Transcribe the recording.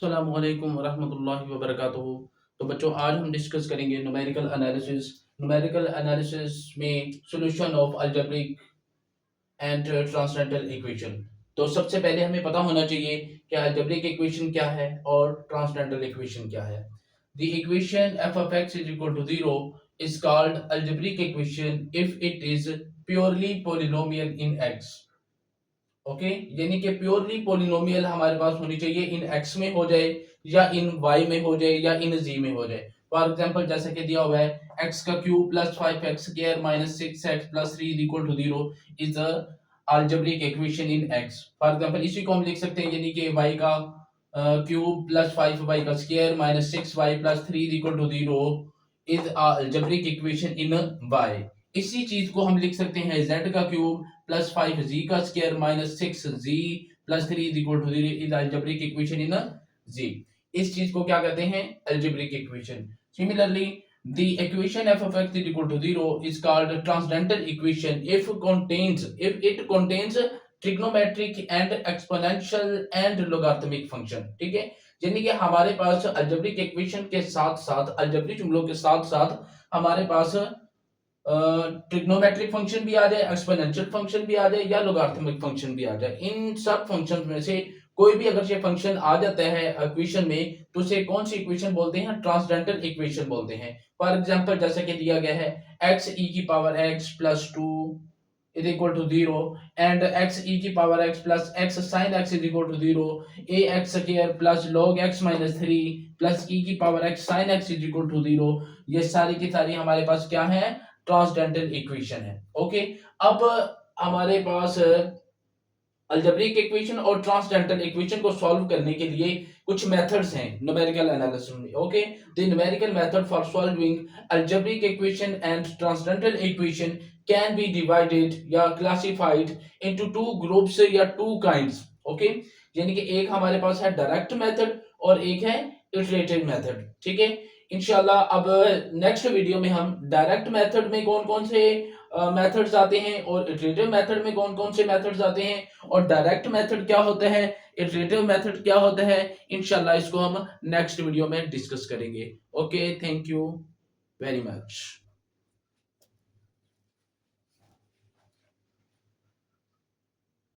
अस्सलामु अलैकुम वरहमतुल्लाहि वबरकातुहू। तो बच्चों, आज हम डिस्कस करेंगे न्यूमेरिकल एनालिसिस। न्यूमेरिकल एनालिसिस में solution of algebraic and transcendental equation. तो सबसे पहले हमें पता होना चाहिए कि अलजेब्रिक इक्वेशन क्या है और ट्रांसेंडेंटल इक्वेशन क्या है। The equation f of x is equal to 0 is called algebraic equation if it is purely polynomial in x। Okay, यानी कि प्योरली पोलिनोमियल हमारे पास होनी चाहिए, इन एक्स में हो जाए या इन वाई में हो जाए या इन जी में हो जाए। फॉर एग्जांपल जैसा कि दिया हुआ है एक्स का cube plus 5x square minus 6x plus 3 is equal to 0 is the algebraic equation in x. For example इसी को हम लिख सकते हैं, यानी कि y का क्यूब प्लस 5y का square minus 6y plus 3 is equal to 0 is algebraic equation in y। इसी चीज को हम लिख सकते हैं z का क्यूब प्लस 5z का square minus 6z plus 3 is equal to 0 is algebraic equation in z। इस चीज को क्या कहते हैं? Algebraic equation. Similarly the equation f of x is equal to 0 is called transcendental equation if it contains trigonometric and exponential and logarithmic function। ठीक है, यानी कि हमारे पास अलजेब्रिक इक्वेशन के साथ साथ, अलजेब्रिक जुमलों के साथ साथ हमारे पास ट्रिग्नोमेट्रिक फंक्शन भी आ जाए, एक्सपोनेंशियल फंक्शन भी आ जाए या लोगारिथमिक फंक्शन भी आ जाए। इन सब फंक्शन में से कोई भी अगर ये फंक्शन आ जाता है इक्वेशन में, तो उसे कौन सी इक्वेशन बोलते हैं? ट्रांसेंडेंटल इक्वेशन बोलते हैं। फॉर एग्जांपल जैसे कि दिया गया है x e की power x plus 2 is equal to 0 and x e की power x plus x sin x is equal to 0, ax square plus log x minus 3 plus e की power x sin x is equal to 0। ये सारी की सारी हमारे पास क्या है? Transcendental equation है। ओके, अब हमारे पास अलजेब्रिक इक्वेशन और ट्रांसेंडेंटल इक्वेशन को सॉल्व करने के लिए कुछ मेथड्स हैं न्यूमेरिकल एनालिसिस में। Okay, the numerical method for solving algebraic equation and transcendental equation can be divided या क्लासिफाइड इनटू टू ग्रुप्स या टू काइंड्स। ओके, यानी कि एक हमारे पास है डायरेक्ट मेथड और एक है इटरेटिव मेथड। ठीक है, इंशाल्लाह अब नेक्स्ट वीडियो में हम डायरेक्ट मेथड में कौन कौन से मेथड्स आते हैं और इटरेटिव मेथड में कौन कौन से मेथड्स आते हैं और डायरेक्ट मेथड क्या होता है, इटरेटिव मेथड क्या होता है, इंशाल्लाह इसको हम नेक्स्ट वीडियो में डिस्कस करेंगे। Okay, thank you very much.